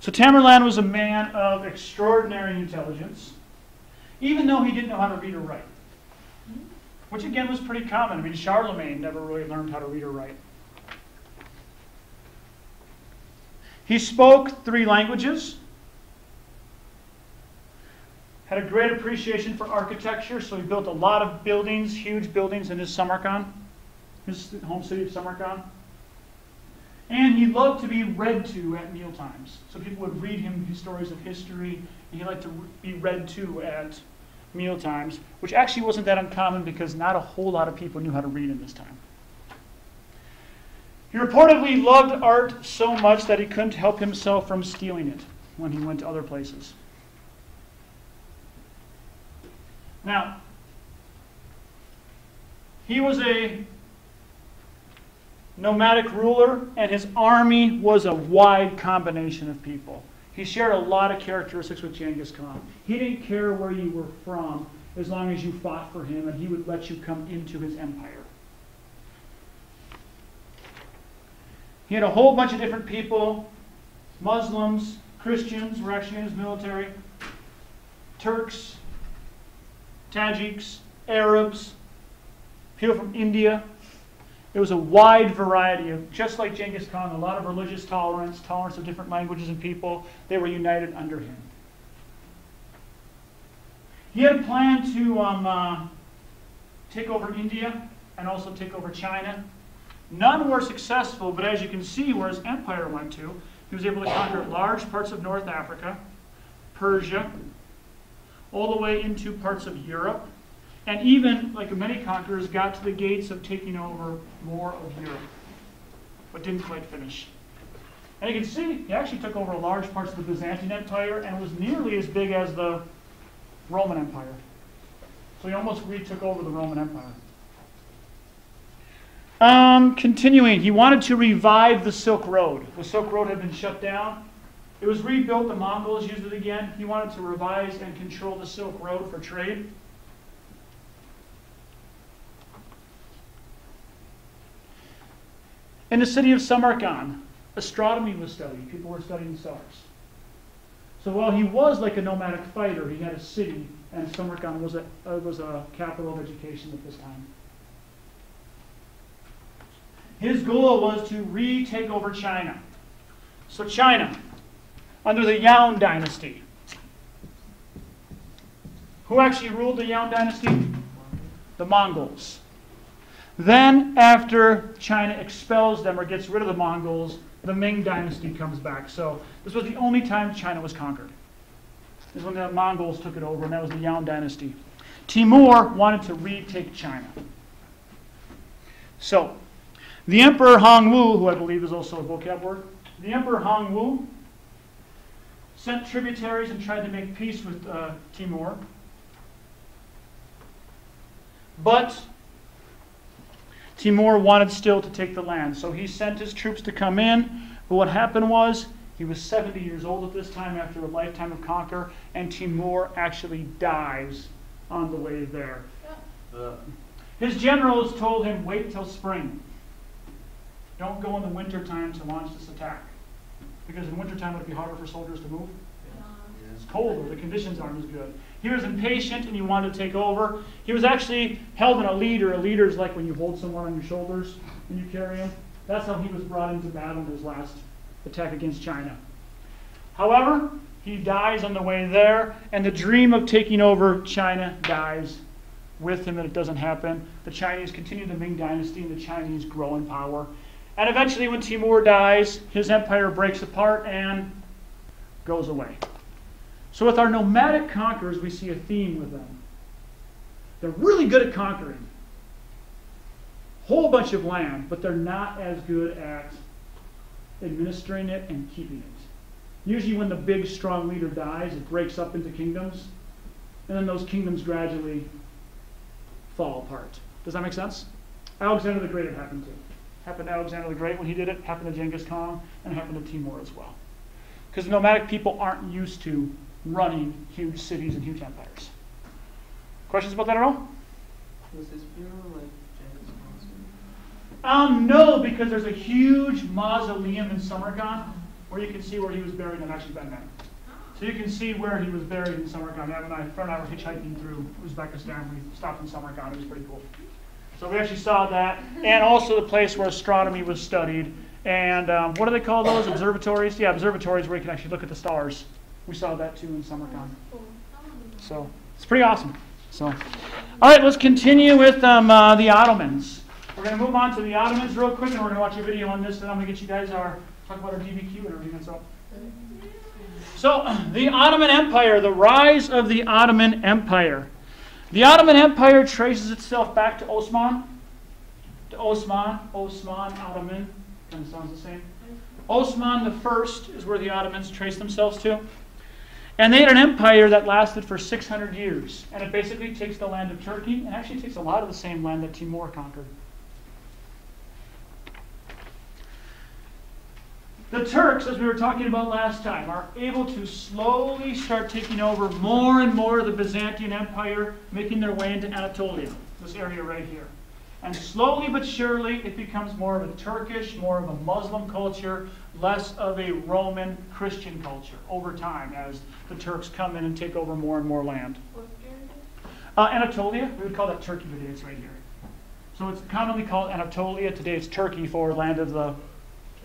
So Tamerlane was a man of extraordinary intelligence, even though he didn't know how to read or write. Which again was pretty common. I mean, Charlemagne never really learned how to read or write. He spoke 3 languages, had a great appreciation for architecture, so he built a lot of buildings, huge buildings in his Samarkand, his home city of Samarkand. And he loved to be read to at mealtimes. So people would read him stories of history, and he liked to be read to at mealtimes, which actually wasn't that uncommon because not a whole lot of people knew how to read in this time. He reportedly loved art so much that he couldn't help himself from stealing it when he went to other places. Now, he was a nomadic ruler, and his army was a wide combination of people. He shared a lot of characteristics with Genghis Khan. He didn't care where you were from as long as you fought for him, and he would let you come into his empire. He had a whole bunch of different people. Muslims, Christians were actually in his military, Turks, Tajiks, Arabs, people from India. It was a wide variety of, just like Genghis Khan, a lot of religious tolerance, tolerance of different languages and people. They were united under him. He had a plan to take over India and also take over China. None were successful, but as you can see where his empire went to, he was able to conquer large parts of North Africa, Persia, all the way into parts of Europe, and even, like many conquerors, got to the gates of taking over more of Europe, but didn't quite finish. And you can see, he actually took over large parts of the Byzantine Empire and was nearly as big as the Roman Empire. So he almost retook over the Roman Empire. Continuing, he wanted to revive the Silk Road. The Silk Road had been shut down. It was rebuilt, the Mongols used it again. He wanted to revise and control the Silk Road for trade. In the city of Samarkand, astronomy was studied. People were studying the stars. So while he was like a nomadic fighter, he had a city, and Samarkand was a capital of education at this time. His goal was to retake over China. So China, under the Yuan dynasty. Who actually ruled the Yuan dynasty? The Mongols. Then, after China expels them or gets rid of the Mongols, the Ming dynasty comes back. So this was the only time China was conquered. This is when the Mongols took it over, and that was the Yuan dynasty. Timur wanted to retake China. So, the Emperor Hongwu, who I believe is also a vocab word, the Emperor Hongwu sent tributaries and tried to make peace with Timur. But Timur wanted still to take the land, so he sent his troops to come in. But what happened was, he was 70 years old at this time after a lifetime of conquer, and Timur actually dies on the way there. His generals told him, wait till spring. Don't go in the wintertime to launch this attack. Because in wintertime it would be harder for soldiers to move. It's colder, the conditions aren't as good. He was impatient and he wanted to take over. He was actually held in a leader. A leader is like when you hold someone on your shoulders and you carry him. That's how he was brought into battle in his last attack against China. However, he dies on the way there, and the dream of taking over China dies with him, and it doesn't happen. The Chinese continue the Ming dynasty, and the Chinese grow in power. And eventually, when Timur dies, his empire breaks apart and goes away. So with our nomadic conquerors, we see a theme with them. They're really good at conquering. Whole bunch of land, but they're not as good at administering it and keeping it. Usually when the big, strong leader dies, it breaks up into kingdoms, and then those kingdoms gradually fall apart. Does that make sense? Alexander the Great it happened to. Happened to Alexander the Great when he did it, happened to Genghis Khan, and it happened to Timur as well. Because nomadic people aren't used to running huge cities and huge empires. Questions about that at all? Was his funeral like Genghis Khan's funeral? No, because there's a huge mausoleum in Samarkand where you can see where he was buried. I've actually been there. So you can see where he was buried in Samarkand. My friend and I were hitchhiking through Uzbekistan. We stopped in Samarkand. It was pretty cool. So we actually saw that, and also the place where astronomy was studied. And what do they call those? Observatories? Yeah, observatories where you can actually look at the stars. We saw that too in Samarkand. So it's pretty awesome. So, all right, let's continue with the Ottomans. We're going to move on to the Ottomans real quick, and we're going to watch a video on this, and I'm going to get you guys talk about our DBQ and everything that's up. So, the Ottoman Empire, the rise of the Ottoman Empire. The Ottoman Empire traces itself back to Osman. Osman, Ottoman, kind of sounds the same. Osman the First is where the Ottomans trace themselves to. And they had an empire that lasted for 600 years. And it basically takes the land of Turkey, and actually takes a lot of the same land that Timur conquered. The Turks, as we were talking about last time, are able to slowly start taking over more and more of the Byzantine Empire, making their way into Anatolia, this area right here. And slowly but surely, it becomes more of a Turkish, more of a Muslim culture, less of a Roman Christian culture over time as the Turks come in and take over more and more land. Anatolia, we would call that Turkey today. It's right here. So it's commonly called Anatolia. Today it's Turkey for land of the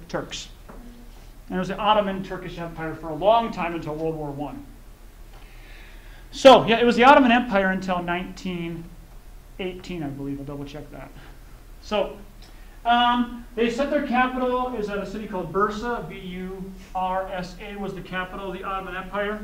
Turks. And it was the Ottoman Turkish Empire for a long time until World War I. So, yeah, it was the Ottoman Empire until 1918, I believe. I'll double check that. So, they said their capital is at a city called Bursa. B-U-R-S-A was the capital of the Ottoman Empire.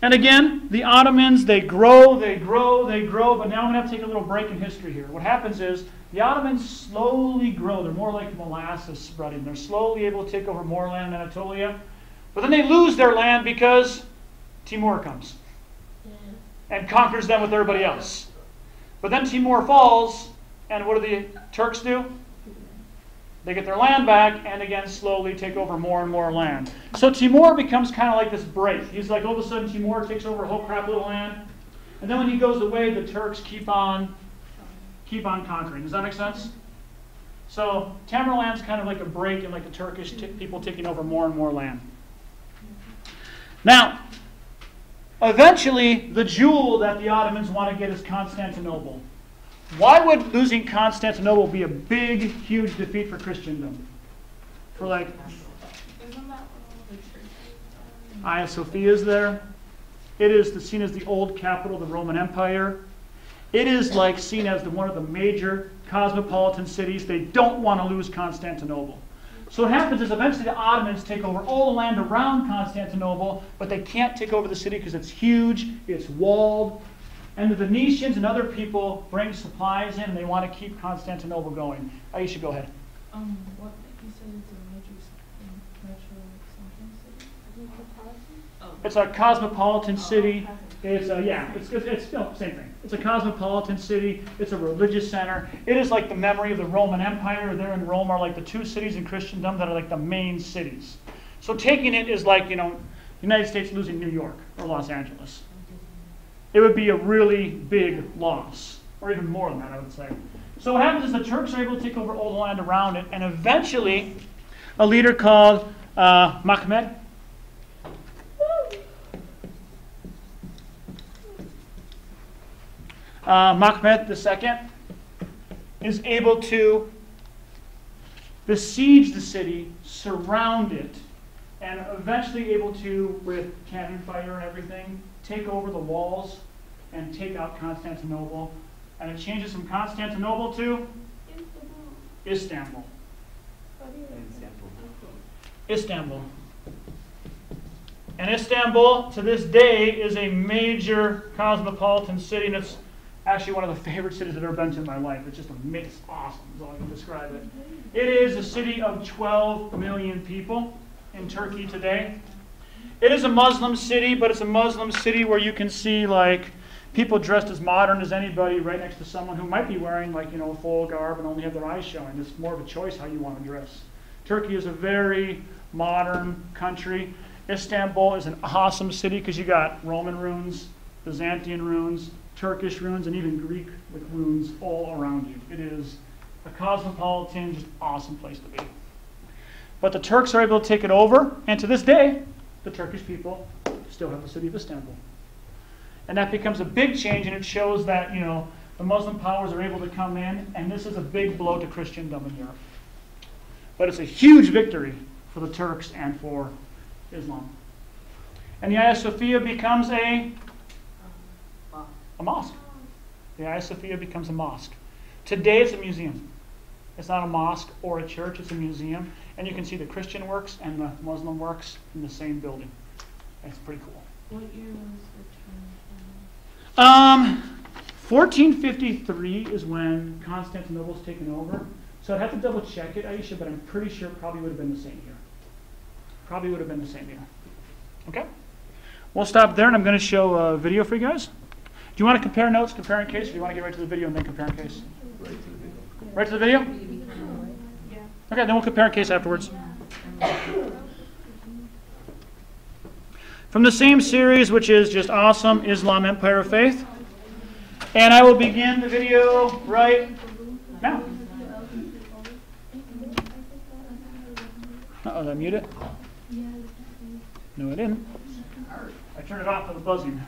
And again, the Ottomans, they grow, but now I'm going to have to take a little break in history here. What happens is, the Ottomans slowly grow. They're more like molasses spreading. They're slowly able to take over more land in Anatolia. But then they lose their land because Timur comes and conquers them with everybody else. But then Timur falls, and what do the Turks do? They get their land back, and again slowly take over more and more land. So Timur becomes kind of like this break. He's like, all of a sudden Timur takes over a whole crap little land. And then when he goes away, the Turks keep on conquering. Does that make sense? So Tamerlane's kind of like a break in like the Turkish people taking over more and more land. Now, eventually, the jewel that the Ottomans want to get is Constantinople. Why would losing Constantinople be a big, huge defeat for Christendom? For like, Hagia Sophia is there. It is seen as the old capital of the Roman Empire. It is like seen as one of the major cosmopolitan cities. They don't want to lose Constantinople. So what happens is eventually the Ottomans take over all the land around Constantinople, but they can't take over the city because it's huge, it's walled, and the Venetians and other people bring supplies in, and they want to keep Constantinople going. Aisha, go ahead. What you said it's a metro something city? It's a cosmopolitan city. It's same thing. It's a cosmopolitan city. It's a religious center. It is like the memory of the Roman Empire. There in Rome are like the two cities in Christendom that are like the main cities. So taking it is like, the United States losing New York or Los Angeles. It would be a really big loss, or even more than that, I would say. So what happens is the Turks are able to take over all the land around it, and eventually a leader called Mehmed II is able to besiege the city, surround it, and eventually able to, with cannon fire and everything, take over the walls and take out Constantinople. And it changes from Constantinople to Istanbul. Istanbul. And Istanbul, to this day, is a major cosmopolitan city, and it's actually one of the favorite cities I've ever been to in my life. It's just it's awesome, is all I can describe it. It is a city of 12 million people in Turkey today. It is a Muslim city, but it's a Muslim city where you can see like people dressed as modern as anybody right next to someone who might be wearing like, full garb and only have their eyes showing. It's more of a choice how you want to dress. Turkey is a very modern country. Istanbul is an awesome city because you got Roman ruins, Byzantine ruins, Turkish ruins, and even Greek ruins all around you. It is a cosmopolitan, just awesome place to be. But the Turks are able to take it over, and to this day, the Turkish people still have the city of Istanbul. And that becomes a big change, and it shows that, you know, the Muslim powers are able to come in, and this is a big blow to Christendom in Europe. But it's a huge victory for the Turks and for Islam. And the Hagia Sophia becomes a mosque. The Hagia Sophia becomes a mosque. Today it's a museum. It's not a mosque or a church, it's a museum. And you can see the Christian works and the Muslim works in the same building. It's pretty cool. What year was the turn? 1453 is when Constantinople's taken over. So I'd have to double check it, Aisha, but I'm pretty sure it probably would have been the same year. Probably would have been the same year. Okay? We'll stop there, and I'm going to show a video for you guys. Do you want to compare notes, compare in case, or do you want to get right to the video and then compare in case? Right to the video? Yeah. Okay, then we'll compare in case afterwards. From the same series, which is just awesome, Islam, Empire of Faith. And I will begin the video right now. Uh-oh, did I mute it? No, I didn't. I turned it off for the buzzing.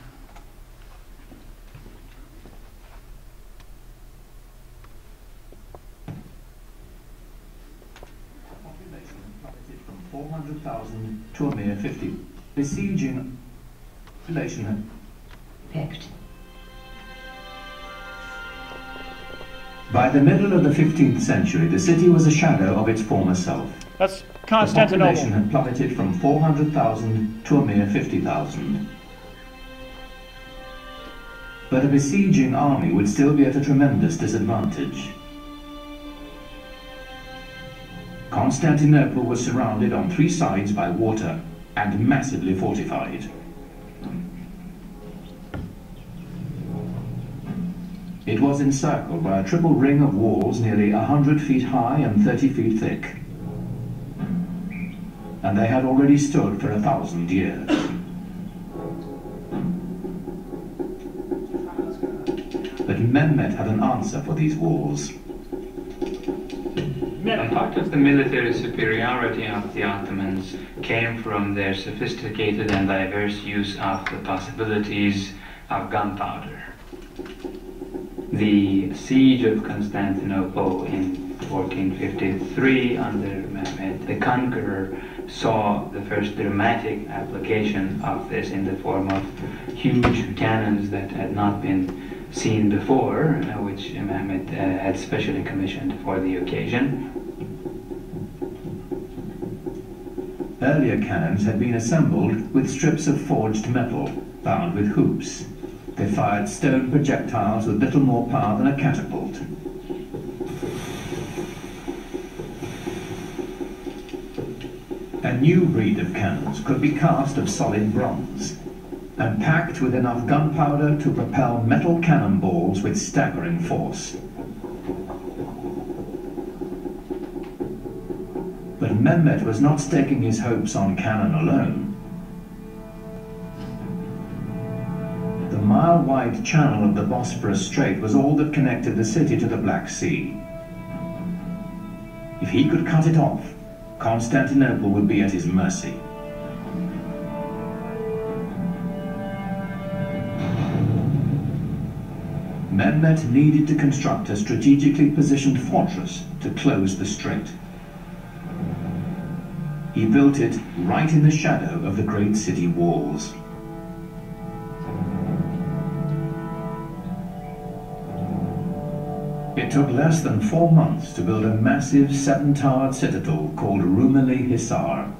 From 400,000 to a mere 50. Besieging population picked. By the middle of the 15th century, the city was a shadow of its former self. That's The Constantinople. population had plummeted from 400,000 to a mere 50,000. But a besieging army would still be at a tremendous disadvantage. Constantinople was surrounded on 3 sides by water and massively fortified. It was encircled by a triple ring of walls nearly 100 feet high and 30 feet thick. And they had already stood for 1,000 years. But Mehmet had an answer for these walls. A part of the military superiority of the Ottomans came from their sophisticated and diverse use of the possibilities of gunpowder. The siege of Constantinople in 1453 under Mehmed the Conqueror saw the first dramatic application of this in the form of huge cannons that had not been seen before, which Mehmed had specially commissioned for the occasion. Earlier cannons had been assembled with strips of forged metal bound with hoops. They fired stone projectiles with little more power than a catapult. A new breed of cannons could be cast of solid bronze and packed with enough gunpowder to propel metal cannonballs with staggering force. But Mehmet was not staking his hopes on cannon alone. The mile-wide channel of the Bosphorus Strait was all that connected the city to the Black Sea. If he could cut it off, Constantinople would be at his mercy. Mehmet needed to construct a strategically positioned fortress to close the strait. He built it right in the shadow of the great city walls. It took less than 4 months to build a massive 7-towered citadel called Rumeli Hisar.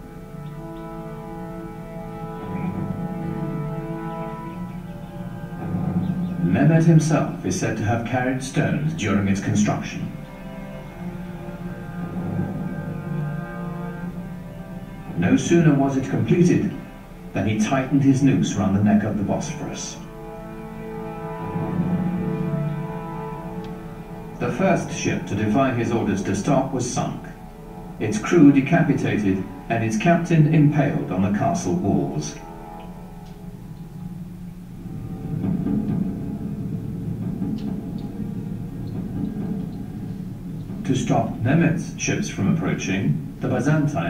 Mehmet himself is said to have carried stones during its construction. No sooner was it completed than he tightened his noose round the neck of the Bosphorus. The first ship to defy his orders to stop was sunk, its crew decapitated and its captain impaled on the castle walls. To stop Mehmet's ships from approaching, the Byzantines